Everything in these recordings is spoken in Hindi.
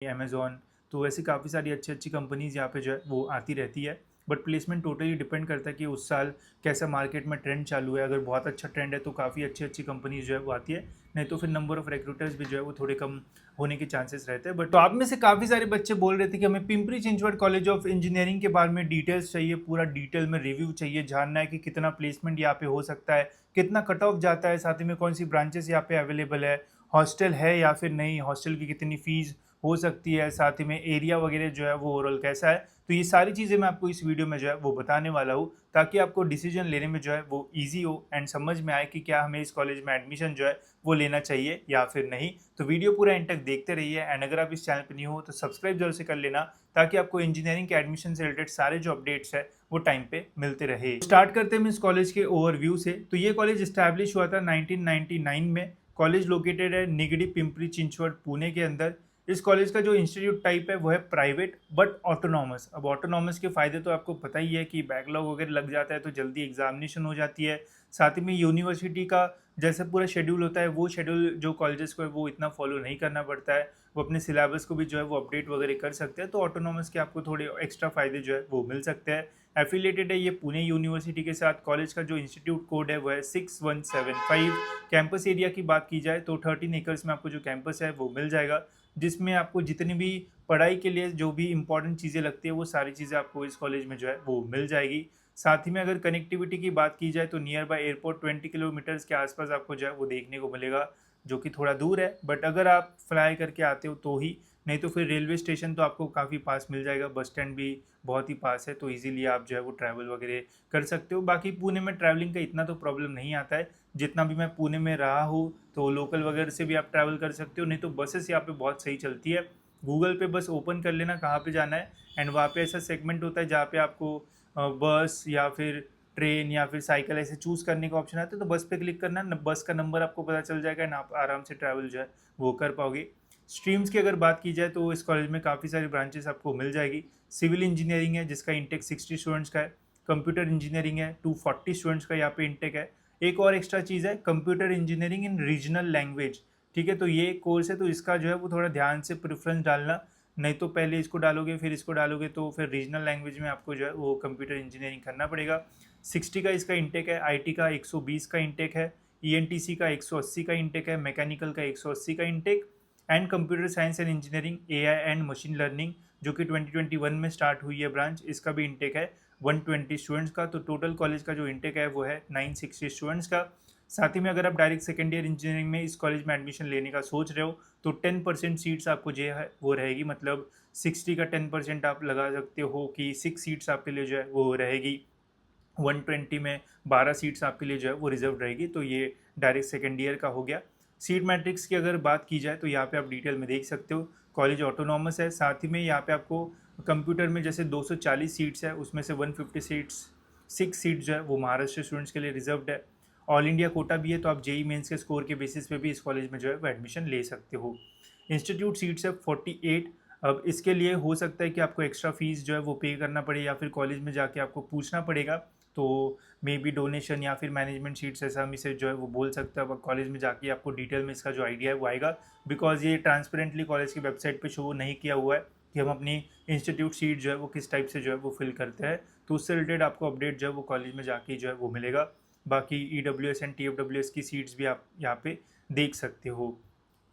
अमेज़न, तो ऐसी काफ़ी सारी अच्छी-अच्छी कंपनीज़ यहाँ पे जो है वो आती रहती है। बट प्लेसमेंट टोटली डिपेंड करता है कि उस साल कैसा मार्केट में ट्रेंड चालू है। अगर बहुत अच्छा ट्रेंड है तो काफ़ी अच्छी-अच्छी कंपनीज़ जो है वो आती है, नहीं तो फिर नंबर ऑफ रिक्रूटर्स भी जो है वो थोड़े कम होने के चांसेस रहते हैं। बट तो आप में से काफ़ी सारे बच्चे बोल रहे थे कि हमें Pimpri Chinchwad college of engineering के बारे में डिटेल्स चाहिए, पूरा डिटेल में रिव्यू चाहिए, जानना है कि कितना प्लेसमेंट यहाँ पे हो सकता है, कितना कट ऑफ जाता है, साथ ही में कौन सी ब्रांचेस यहाँ पे अवेलेबल है, हॉस्टल है या फिर नहीं, हॉस्टल की कितनी फ़ीस हो सकती है, साथ ही में एरिया वगैरह जो है वो ओवरऑल कैसा है। तो ये सारी चीज़ें मैं आपको इस वीडियो में जो है वो बताने वाला हूँ, ताकि आपको डिसीजन लेने में जो है वो ईजी हो एंड समझ में आए कि क्या हमें इस कॉलेज में एडमिशन जो है वो लेना चाहिए या फिर नहीं। तो वीडियो पूरा एंड तक देखते रहिए एंड अगर आप इस चैनल पर न्यू हो तो सब्सक्राइब जरूर से कर लेना, ताकि आपको इंजीनियरिंग के एडमिशन से रिलेटेड सारे जो अपडेट्स है वो टाइम पे मिलते रहे। स्टार्ट करते हैं इस कॉलेज के ओवरव्यू से। तो ये कॉलेज स्टैब्लिश हुआ था 1999 में। कॉलेज लोकेटेड है निगड़ी पिंपरी चिंचवड पुणे के अंदर। इस कॉलेज का जो इंस्टीट्यूट टाइप है वो है प्राइवेट बट ऑटोनॉमस। अब ऑटोनॉमस के फ़ायदे तो आपको पता ही है कि बैकलॉग वगैरह लग जाता है तो जल्दी एग्जामिनेशन हो जाती है। साथ ही में यूनिवर्सिटी का जैसे पूरा शेड्यूल होता है वो शेड्यूल जो कॉलेजेस को है वो इतना फॉलो नहीं करना पड़ता है। वो अपने सिलेबस को भी जो है वो अपडेट वगैरह कर सकते हैं, तो ऑटोनॉमस के आपको थोड़े एक्स्ट्रा फ़ायदे जो है वो मिल सकते हैं। एफिलेटेड है ये पुणे यूनिवर्सिटी के साथ। कॉलेज का जो इंस्टीट्यूट कोड है वो है 6175। कैंपस एरिया की बात की जाए तो 13 एकर्स में आपको जो कैंपस है वो मिल जाएगा, जिसमें आपको जितनी भी पढ़ाई के लिए जो भी इंपॉर्टेंट चीज़ें लगती है वो सारी चीज़ें आपको इस कॉलेज में जो है वो मिल जाएगी। साथ ही में अगर कनेक्टिविटी की बात की जाए तो नियर बाय एयरपोर्ट 20 किलोमीटर्स के आसपास आपको जो है वो देखने को मिलेगा, जो कि थोड़ा दूर है, बट अगर आप फ्लाई करके आते हो तो ही, नहीं तो फिर रेलवे स्टेशन तो आपको काफ़ी पास मिल जाएगा, बस स्टैंड भी बहुत ही पास है, तो इजीली आप जो है वो ट्रैवल वगैरह कर सकते हो। बाकी पुणे में ट्रैवलिंग का इतना तो प्रॉब्लम नहीं आता है। जितना भी मैं पुणे में रहा हूँ तो लोकल वगैरह से भी आप ट्रैवल कर सकते हो, नहीं तो बसेस यहाँ पे बहुत सही चलती है। गूगल पे बस ओपन कर लेना कहाँ पे जाना है एंड वहाँ पे ऐसा सेगमेंट होता है जहाँ पे आपको बस या फिर ट्रेन या फिर साइकिल ऐसे चूज़ करने का ऑप्शन आता है, तो बस पे क्लिक करना, बस का नंबर आपको पता चल जाएगा एंड आप आराम से ट्रैवल जो है वो कर पाओगे। स्ट्रीम्स की अगर बात की जाए तो इस कॉलेज में काफ़ी सारी ब्रांचेस आपको मिल जाएगी। सिविल इंजीनियरिंग है जिसका इंटेक 60 स्टूडेंट्स का है। कंप्यूटर इंजीनियरिंग है 240 स्टूडेंट्स का यहाँ पे इंटेक है। एक और एक्स्ट्रा चीज़ है computer engineering in regional language. ठीक है, तो ये कोर्स है तो इसका जो है वो थोड़ा ध्यान से प्रेफरेंस डालना, नहीं तो पहले इसको डालोगे फिर इसको डालोगे तो फिर रीजनल लैंग्वेज में आपको जो है वो कंप्यूटर इंजीनियरिंग करना पड़ेगा। 60 का इसका इंटेक है, आईटी का 120 का इंटेक है, ईएनटीसी का 180 का इंटेक है, मैकेनिकल का 180 का intake and computer science and engineering AI and machine learning जो कि 2021 में स्टार्ट हुई है ब्रांच, इसका भी इंटेक है 120 स्टूडेंट्स का। तो टोटल कॉलेज का जो इंटेक है वो है 960 स्टूडेंट्स का। साथ ही में अगर आप डायरेक्ट सेकेंड ईयर इंजीनियरिंग में इस कॉलेज में एडमिशन लेने का सोच रहे हो तो 10% सीट्स आपको जो है वो रहेगी, मतलब 60 का 10% आप लगा सकते हो कि 6 सीट्स आपके लिए जो है वो रहेगी। 120 में 12 सीट्स आपके लिए जो है वो रिजर्व रहेगी। तो ये डायरेक्ट सेकेंड ईयर का हो गया। सीट मैट्रिक्स की अगर बात की जाए तो यहाँ पे आप डिटेल में देख सकते हो। कॉलेज ऑटोनॉमस है, साथ ही में यहाँ पे आपको कंप्यूटर में जैसे 240 सीट्स है उसमें से 150 सीट्स 6 सीट्स जो है वो महाराष्ट्र स्टूडेंट्स के लिए रिजर्व्ड है। ऑल इंडिया कोटा भी है, तो आप जेई मेंस के स्कोर के बेसिस पे भी इस कॉलेज में जो है वो एडमिशन ले सकते हो। इंस्टीट्यूट सीट्स है 48। अब इसके लिए हो सकता है कि आपको एक्स्ट्रा फीस जो है वो पे करना पड़े या फिर कॉलेज में जाके आपको पूछना पड़ेगा, तो मे बी डोनेशन या फिर मैनेजमेंट सीट्स ऐसा हम इसे जो है वो बोल सकते हैं। अब कॉलेज में जाके आपको डिटेल में इसका जो आइडिया है वो आएगा, बिकॉज ये ट्रांसपेरेंटली कॉलेज की वेबसाइट पे शो नहीं किया हुआ है कि हम अपनी इंस्टीट्यूट सीट जो है वो किस टाइप से जो है वो फिल करते हैं। तो उससे रिलेटेड आपको अपडेट जो है वो कॉलेज में जाके जो है वो मिलेगा। बाकी EWS एंड TFWS की सीट्स भी आप यहाँ पे देख सकते हो।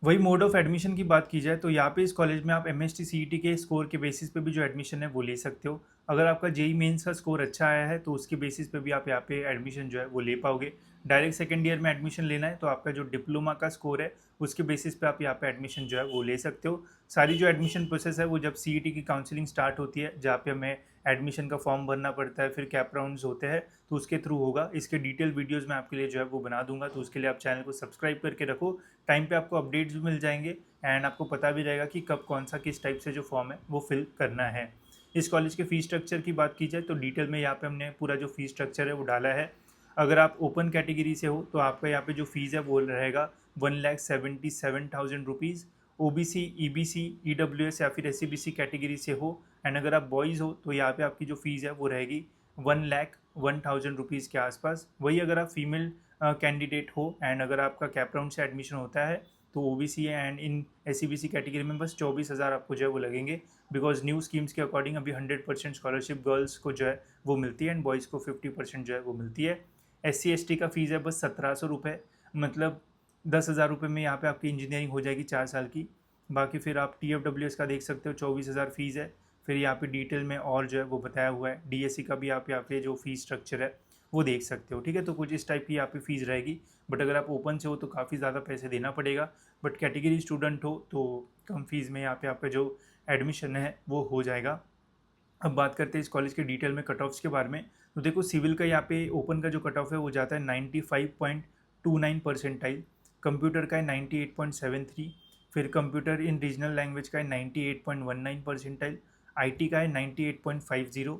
वही मोड ऑफ एडमिशन की बात की जाए तो यहाँ पे इस कॉलेज में आप MST CET के स्कोर के बेसिस पे भी जो एडमिशन है वो ले सकते हो। अगर आपका जेई मेंस का स्कोर अच्छा आया है तो उसके बेसिस पे भी आप यहाँ पे एडमिशन जो है वो ले पाओगे। डायरेक्ट सेकेंड ईयर में एडमिशन लेना है तो आपका जो डिप्लोमा का स्कोर है उसके बेसिस पे आप यहाँ पे एडमिशन जो है वो ले सकते हो। सारी जो एडमिशन प्रोसेस है वो जब CET की काउंसलिंग स्टार्ट होती है, जहाँ पे हमें एडमिशन का फॉर्म भरना पड़ता है, फिर कैप राउंड्स होते हैं, तो उसके थ्रू होगा। इसके डिटेल वीडियोज़ मैं आपके लिए जो है वो बना दूंगा, तो उसके लिए आप चैनल को सब्सक्राइब करके रखो। टाइम पे आपको अपडेट्स भी मिल जाएंगे एंड आपको पता भी रहेगा कि कब कौन सा किस टाइप से जो फॉर्म है वो फिल करना है। इस कॉलेज के फ़ीस स्ट्रक्चर की बात की जाए तो डिटेल में यहाँ पे हमने पूरा जो फ़ीस स्ट्रक्चर है वो डाला है। अगर आप ओपन कैटेगरी से हो तो आपका यहाँ पे जो फ़ीस है वो रहेगा 1,77,000 रुपीज़। OBC, EBC, EWS या फिर SCBC कैटेगरी से हो एंड अगर आप बॉयज़ हो तो यहाँ पे आपकी जो फ़ीस है वो रहेगी 1,01,000 रुपीज़ के आसपास। वही अगर आप फीमेल कैंडिडेट हो एंड अगर आपका कैप राउंड से एडमिशन होता है तो OBC and in SCBC category में बस 24,000 आपको जो है वो लगेंगे, बिकॉज न्यू स्कीम्स के अकॉर्डिंग अभी 100% स्कॉलरशिप गर्ल्स को जो है वो मिलती है एंड बॉयज़ को 50% जो है वो मिलती है। SC ST का फीस है बस 1700 रुपये, मतलब 10,000 रुपये में यहाँ पे आपकी इंजीनियरिंग हो जाएगी 4 साल की। बाकी फिर आप TFWS का देख सकते हो, 24,000 फीस है। फिर यहाँ पे डिटेल में और जो है वो बताया हुआ है। DSC का भी आप यहाँ पे जो फीस स्ट्रक्चर है वो देख सकते हो, ठीक है। तो कुछ इस टाइप की यहाँ पे फीस रहेगी, बट अगर आप ओपन से हो तो काफ़ी ज़्यादा पैसे देना पड़ेगा, बट कैटेगरी स्टूडेंट हो तो कम फीस में यहाँ पे आपका जो एडमिशन है वो हो जाएगा। अब बात करते हैं इस कॉलेज के डिटेल में कट ऑफ्स के बारे में। तो देखो सिविल का यहाँ पे ओपन का जो कट ऑफ है वो जाता है 95.29 परसेंटाइल, कंप्यूटर का है 98.73, फिर कंप्यूटर इन रीजनल लैंग्वेज का है 98.19 परसेंटाइल, IT का है 98.50,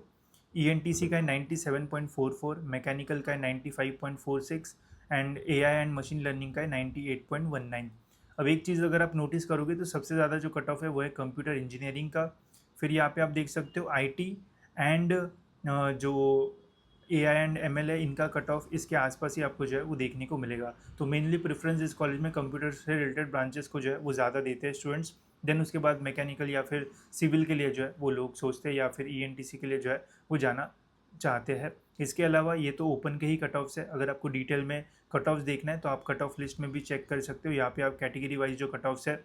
ENTC का है 97.44, मैकेनिकल का है 95.46 and AI and machine learning का है 98.19। अब एक चीज़ अगर आप नोटिस करोगे तो सबसे ज़्यादा जो कट ऑफ है वो है कंप्यूटर इंजीनियरिंग का। फिर यहाँ पे आप देख सकते हो IT एंड जो AI एंड ML है, इनका कट ऑफ इसके आसपास ही आपको जो है वो देखने को मिलेगा। तो मेनली प्रेफरेंस इस कॉलेज में कंप्यूटर से रिलेटेड ब्रांचेस को जो है वो ज़्यादा देते हैं स्टूडेंट्स। देन उसके बाद मैकेनिकल या फिर सिविल के लिए जो है वो लोग सोचते हैं, या फिर ENTC के लिए जो है वो जाना चाहते हैं। इसके अलावा ये तो ओपन के ही कट ऑफ्स है। अगर आपको डिटेल में कट ऑफ्स देखना है तो आप कट ऑफ लिस्ट में भी चेक कर सकते हो। यहाँ पे आप कैटेगरी वाइज जो कट ऑफ्स है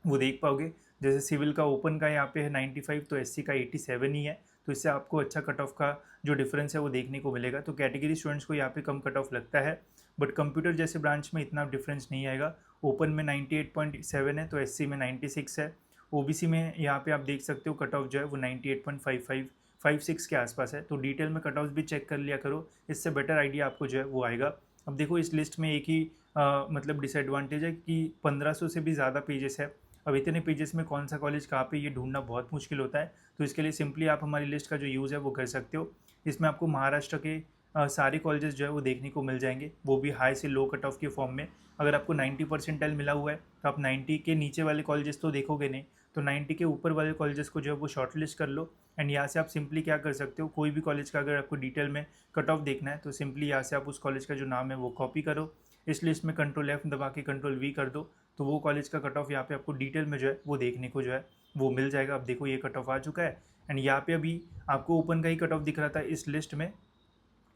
वो देख पाओगे। जैसे सिविल का ओपन का यहाँ पे है 95, तो SC का 87 ही है, तो इससे आपको अच्छा कट ऑफ का जो डिफरेंस है वो देखने को मिलेगा। तो कैटेगरी स्टूडेंट्स को यहाँ पे कम कट ऑफ लगता है, बट कंप्यूटर जैसे ब्रांच में इतना डिफरेंस नहीं आएगा। ओपन में 98.7 है तो SC में 96 है। OBC में यहाँ पे आप देख सकते हो कट ऑफ जो है वो 98.55 56 के आसपास है। तो डिटेल में कट ऑफ भी चेक कर लिया करो, इससे बेटर आइडिया आपको जो है वो आएगा। अब देखो इस लिस्ट में एक ही मतलब डिसएडवांटेज है कि 1500 से भी ज़्यादा पेजेस है। अब इतने पेजेस में कौन सा कॉलेज कहाँ पे ये ढूंढना बहुत मुश्किल होता है। तो इसके लिए सिंपली आप हमारी लिस्ट का जो यूज़ है वो कर सकते हो। इसमें आपको महाराष्ट्र के सारे कॉलेजेस जो है वो देखने को मिल जाएंगे, वो भी हाई से लो कट ऑफ के फॉर्म में। अगर आपको 90 परसेंटाइल मिला हुआ है तो आप 90 के नीचे वाले कॉलेजेस तो देखोगे नहीं, तो 90 के ऊपर वाले कॉलेजेस को जो है वो शॉर्ट लिस्ट कर लो। एंड यहाँ से आप सिंपली क्या कर सकते हो, कोई भी कॉलेज का अगर आपको डिटेल में कट ऑफ देखना है तो सिंपली यहाँ से आप उस कॉलेज का जो नाम है वो कॉपी करो, इस लिस्ट में Ctrl+F दबा के Ctrl+V कर दो, तो वो कॉलेज का कट ऑफ यहाँ पे आपको डिटेल में जो है वो देखने को जो है वो मिल जाएगा। अब देखो ये कट ऑफ आ चुका है एंड यहाँ पे अभी आपको ओपन का ही कट ऑफ दिख रहा था इस लिस्ट में,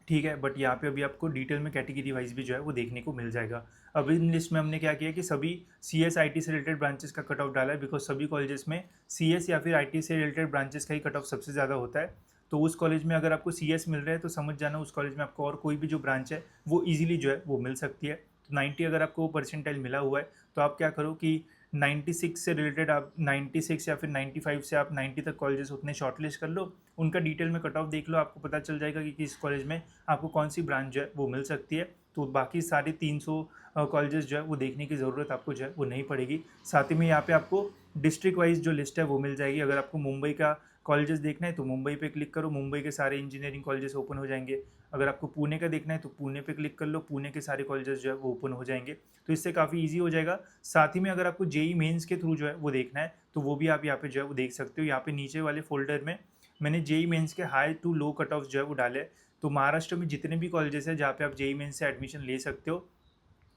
ठीक है, बट यहाँ पे अभी आपको डिटेल में कैटेगरी वाइज भी जो है वो देखने को मिल जाएगा। अब इन लिस्ट में हमने क्या किया कि सभी CS IT से रिलेटेड ब्रांचेस का कट ऑफ डाला है, बिकॉज सभी कॉलेजेस में CS या फिर IT से रिलेटेड ब्रांचेस का ही कट ऑफ सबसे ज़्यादा होता है। तो उस कॉलेज में अगर आपको CS मिल रहा है तो समझ जाना उस कॉलेज में आपको और कोई भी जो ब्रांच है वो ईजिली जो है वो मिल सकती है। तो 90 अगर आपको परसेंटाइल मिला हुआ है तो आप क्या करो कि 96 से रिलेटेड आप 96 या फिर 95 से आप 90 तक कॉलेजेस उतने शॉर्टलिस्ट कर लो, उनका डिटेल में कट ऑफ देख लो, आपको पता चल जाएगा कि किस कॉलेज में आपको कौन सी ब्रांच जो है वो मिल सकती है। तो बाकी सारे 300 कॉलेजेस जो है वो देखने की ज़रूरत आपको जो है वो नहीं पड़ेगी। साथ ही में यहाँ पे आपको डिस्ट्रिक्ट वाइज जो लिस्ट है वो मिल जाएगी। अगर आपको मुंबई का कॉलेजेस देखना है तो मुंबई पे क्लिक करो, मुंबई के सारे इंजीनियरिंग कॉलेजेस ओपन हो जाएंगे। अगर आपको पुणे का देखना है तो पुणे पे क्लिक कर लो, पुणे के सारे कॉलेजेस जो है वो ओपन हो जाएंगे। तो इससे काफ़ी ईजी हो जाएगा। साथ ही में अगर आपको JEE मेंस के थ्रू जो है वो देखना है तो वो भी आप यहाँ पे जो है वो देख सकते हो। यहाँ पे नीचे वाले फोल्डर में मैंने JEE मेंस के high to low cutoff जो है वो डाले। तो महाराष्ट्र में जितने भी कॉलेजेस हैं जहाँ पे आप JEE मेंस से एडमिशन ले सकते हो,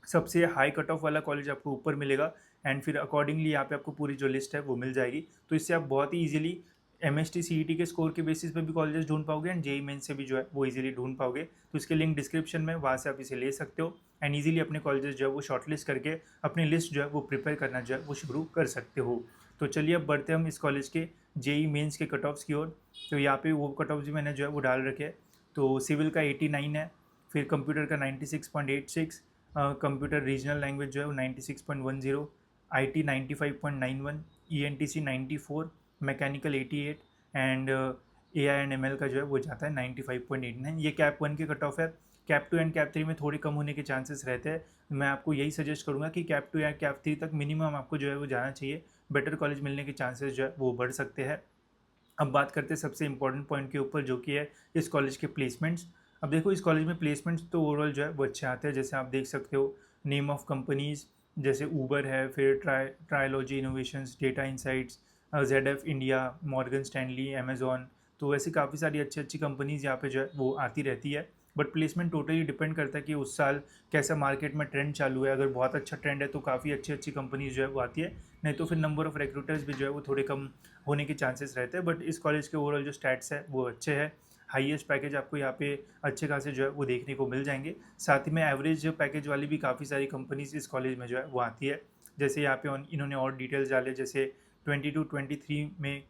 सबसे हाई कट ऑफ वाला कॉलेज आपको ऊपर मिलेगा एंड फिर अकॉर्डिंगली यहाँ पे आपको पूरी जो लिस्ट है वो मिल जाएगी। तो इससे आप बहुत ही ईजिली MST CET के स्कोर के बेसिस पे भी कॉलेजेस ढूंढ पाओगे एंड JEE मेंस से भी जो है वो इजीली ढूंढ पाओगे। तो इसके लिंक डिस्क्रिप्शन में, वहाँ से आप इसे ले सकते हो एंड इजीली अपने कॉलेजेस जो है वो शॉर्टलिस्ट करके अपनी लिस्ट जो है वो प्रिपेयर करना जो है वो शुरू कर सकते हो। तो चलिए अब बढ़ते हम इस कॉलेज के JEE मेंस के कट ऑफ्स की ओर। तो यहाँ पे वो कट ऑफ्स भी मैंने जो है वो डाल रखे हैं। तो सिविल का 89 है, फिर कंप्यूटर का 96.86, कंप्यूटर रीजनल लैंग्वेज जो है वो 96.10, IT 95.91, ENTC 94, mechanical 88 and AI and ML का जो है वो जाता है 95.89। ये कैप 1 के कट ऑफ है। कैप 2 एंड कैप 3 में थोड़े कम होने के चांसेस रहते हैं। मैं आपको यही सजेस्ट करूँगा कि कैप 2 या कैप 3 तक मिनिमम आपको जो है वो जाना चाहिए, बेटर कॉलेज मिलने के चांसेस जो है वो बढ़ सकते हैं। अब बात करते हैं सबसे इंपॉर्टेंट पॉइंट के ऊपर, जो कि है इस कॉलेज के प्लेसमेंट्स। अब देखो इस कॉलेज में प्लेसमेंट्स तो ओवरऑल जो है वो अच्छे आते हैं। जैसे आप देख सकते हो नेम ऑफ कंपनीज जैसे ऊबर है, फिर trilogy innovations, data insights, ZF India, Morgan Stanley, Amazon. तो वैसे काफ़ी सारी अच्छी अच्छी कंपनीज़ यहाँ पे जो है वो आती रहती है। बट प्लेसमेंट टोटली डिपेंड करता है कि उस साल कैसा मार्केट में ट्रेंड चालू है। अगर बहुत अच्छा ट्रेंड है तो काफ़ी अच्छी अच्छी कंपनीज जो है वो आती है, नहीं तो फिर नंबर ऑफ़ रिक्रूटर्स भी जो है वो थोड़े कम होने के चांसेस रहते हैं। बट इस कॉलेज के ओवरऑल जो स्टैट्स है वो अच्छे हैं। हाईएस्ट पैकेज आपको यहाँ पे अच्छे खासे जो है वो देखने को मिल जाएंगे। साथ ही में एवरेज पैकेज वाली भी काफ़ी सारी कंपनीज इस कॉलेज में जो है वो आती है। जैसे यहाँ पे इन्होंने और डिटेल्स डाले, जैसे 22-23 में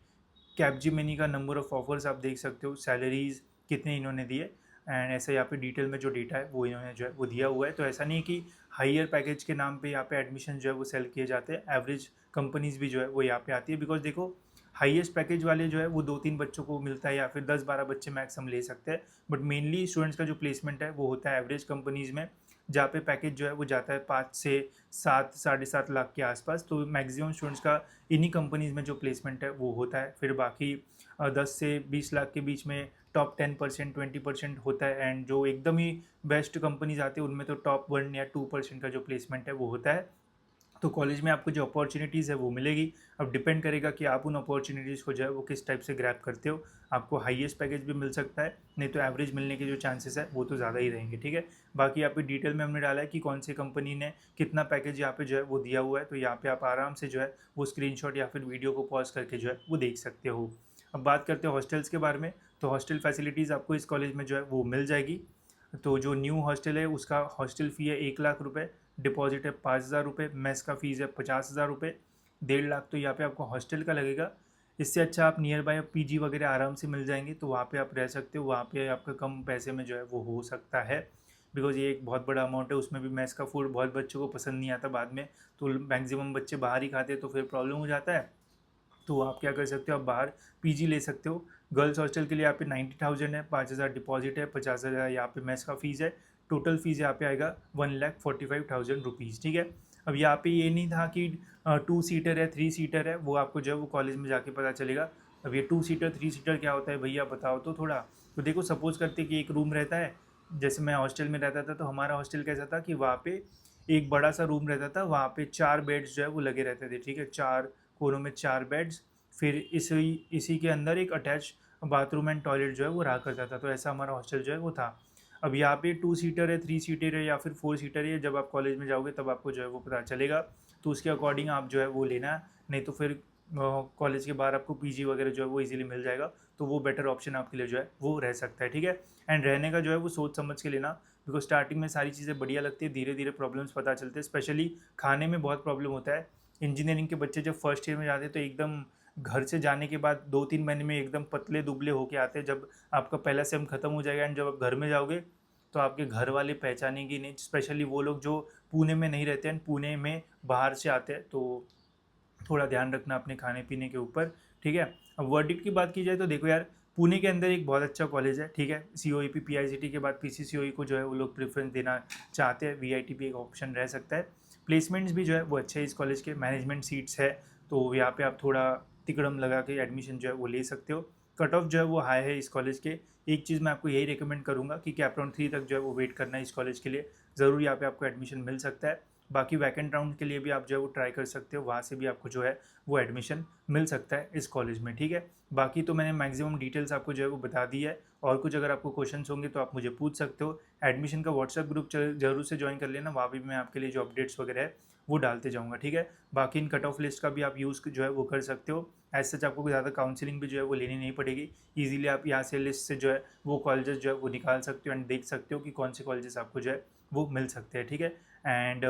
कैपजीमिनी का नंबर ऑफ़ ऑफर्स आप देख सकते हो, सैलरीज़ कितने इन्होंने दिए, एंड ऐसा यहाँ पे डिटेल में जो डेटा है वो इन्होंने जो है वो दिया हुआ है। तो ऐसा नहीं है कि हाईयर पैकेज के नाम पे यहाँ पे एडमिशन जो है वो सेल किए जाते हैं, एवरेज कंपनीज भी जो है वो यहाँ पे आती है। बिकॉज देखो, हाईएस्ट पैकेज वाले जो है वो 2-3 बच्चों को मिलता है या फिर 10-12 बच्चे मैक्स हम ले सकते हैं, बट मेनली स्टूडेंट्स का जो प्लेसमेंट है वो होता है एवरेज कंपनीज़ में, जहाँ पे पैकेज जो है वो जाता है 5 से 7 7.5 लाख के आसपास। तो मैक्सिमम स्टूडेंट्स का इन्हीं कंपनीज़ में जो प्लेसमेंट है वो होता है। फिर बाकी 10 से 20 लाख के बीच में टॉप 10% 20% होता है, एंड जो एकदम ही बेस्ट कंपनीज आती है उनमें तो टॉप 1 या 2% का जो प्लेसमेंट है वो होता है। तो कॉलेज में आपको जो अपॉर्चुनिटीज़ है वो मिलेगी। अब डिपेंड करेगा कि आप उन अपॉर्चुनिटीज़ को जो है वो किस टाइप से ग्रैब करते हो। आपको हाईएस्ट पैकेज भी मिल सकता है, नहीं तो एवरेज मिलने के जो चांसेस है वो तो ज़्यादा ही रहेंगे। ठीक है, बाकी यहाँ पे डिटेल में हमने डाला है कि कौन सी कंपनी ने कितना पैकेज यहाँ पे जो है वो दिया हुआ है। तो यहाँ पे आप आराम से जो है वो स्क्रीनशॉट या फिर वीडियो को पॉज करके जो है वो देख सकते हो। अब बात करते हैं हॉस्टल्स के बारे में। तो हॉस्टल फैसिलिटीज़ आपको इस कॉलेज में जो है वो मिल जाएगी। तो जो न्यू हॉस्टल है उसका हॉस्टल फ़ी है 1 लाख रुपये, डिपॉजिट है 5,000 रुपये, मेस का फ़ीस है 50,000 रुपये, 1.5 लाख तो यहाँ पे आपको हॉस्टल का लगेगा। इससे अच्छा आप नियर बाय पीजी वगैरह आराम से मिल जाएंगे, तो वहाँ पे आप रह सकते हो। वहाँ पे आपका कम पैसे में जो है वो हो सकता है, बिकॉज ये एक बहुत बड़ा अमाउंट है। उसमें भी मेस का फूड बहुत बच्चों को पसंद नहीं आता बाद में, तो मैक्सिमम बच्चे बाहर ही खाते हैं, तो फिर प्रॉब्लम हो जाता है। तो आप क्या कर सकते हो, आप बाहर पीजी ले सकते हो। गर्ल्स हॉस्टल के लिए यहाँ पे 90,000 है, 5,000 डिपॉजिट है, 50,000 यहाँ पे मेस का फ़ीस है। टोटल फीस यहाँ पे आएगा 1,45,000 रुपीज़। ठीक है, अब यहाँ पे ये नहीं था कि 2 सीटर है 3 सीटर है, वो आपको जो है वो कॉलेज में जाके पता चलेगा। अब ये 2 सीटर 3 सीटर क्या होता है भैया, बताओ तो थोड़ा। तो देखो, सपोज़ करते कि एक रूम रहता है, जैसे मैं हॉस्टल में रहता था, तो हमारा हॉस्टल कैसा था कि वहाँ पे एक बड़ा सा रूम रहता था, वहाँ पे 4 बेड्स जो है वो लगे रहते थे। ठीक है, 4 कोनों में 4 बेड्स, फिर इसी के अंदर एक अटैच बाथरूम एंड टॉयलेट जो है वो रहा करता था। तो ऐसा हमारा हॉस्टल जो है वो था। अब यहाँ पे 2 सीटर है 3 सीटर है या फिर 4 सीटर है, जब आप कॉलेज में जाओगे तब आपको जो है वो पता चलेगा। तो उसके अकॉर्डिंग आप जो है वो लेना, नहीं तो फिर कॉलेज के बाहर आपको पीजी वगैरह जो है वो इजीली मिल जाएगा, तो वो बेटर ऑप्शन आपके लिए जो है वो रह सकता है। ठीक है, एंड रहने का जो है वो सोच समझ के लेना, बिकॉज स्टार्टिंग में सारी चीज़ें बढ़िया लगती है, धीरे धीरे प्रॉब्लम्स पता चलते हैं। स्पेशली खाने में बहुत प्रॉब्लम होता है। इंजीनियरिंग के बच्चे जब फर्स्ट ईयर में जाते हैं तो एकदम घर से जाने के बाद 2-3 महीने में एकदम पतले दुबले होके आते हैं। जब आपका पहला सेम खत्म हो जाएगा एंड जब आप घर में जाओगे तो आपके घर वाले पहचानेंगे नहीं, स्पेशली वो लोग जो पुणे में नहीं रहते हैं, पुणे में बाहर से आते हैं। तो थोड़ा ध्यान रखना अपने खाने पीने के ऊपर। ठीक है, अब वर्डिक्ट की बात की जाए तो देखो यार, पुणे के अंदर एक बहुत अच्छा कॉलेज है। ठीक है, COEP PICT के बाद PCCOE को जो है वो लोग प्रेफरेंस देना चाहते हैं, VIT भी एक ऑप्शन रह सकता है। प्लेसमेंट्स भी जो है वो अच्छे हैं इस कॉलेज के, मैनेजमेंट सीट्स है, तो यहाँ पे आप थोड़ा तिकड़म लगा के एडमिशन जो है वो ले सकते हो। कट ऑफ जो है वो हाई है इस कॉलेज के। एक चीज़ मैं आपको यही रिकमेंड करूँगा कि कैप राउंड 3 तक जो है वो वेट करना है इस कॉलेज के लिए, ज़रूर यहाँ पे आपको एडमिशन मिल सकता है। बाकी वैकेंट राउंड के लिए भी आप जो है वो ट्राई कर सकते हो, वहाँ से भी आपको जो है वो एडमिशन मिल सकता है इस कॉलेज में। ठीक है, बाकी तो मैंने मैक्सिमम डिटेल्स आपको जो है वो बता दी है, और कुछ अगर आपको क्वेश्चंस होंगे तो आप मुझे पूछ सकते हो। एडमिशन का व्हाट्सएप ग्रुप जरूर से ज्वाइन कर लेना, वहाँ भी मैं आपके लिए जो अपडेट्स वगैरह है वो डालते जाऊँगा। ठीक है, बाकी इन कट ऑफ लिस्ट का भी आप यूज़ जो है वो कर सकते हो। एज सच आपको ज़्यादा काउंसलिंग भी जो है वो लेनी नहीं पड़ेगी, ईजिली आप यहाँ से लिस्ट से जो है वो कॉलेजेस जो है वो निकाल सकते हो एंड देख सकते हो कि कौन से कॉलेजेस आपको जो है वो मिल सकते हैं। ठीक है, एंड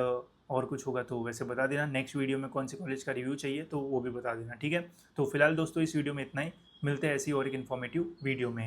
और कुछ होगा तो वैसे बता देना, नेक्स्ट वीडियो में कौन से कॉलेज का रिव्यू चाहिए तो वो भी बता देना। ठीक है, तो फिलहाल दोस्तों इस वीडियो में इतना ही, मिलते हैं ऐसी और एक इन्फॉर्मेटिव वीडियो में।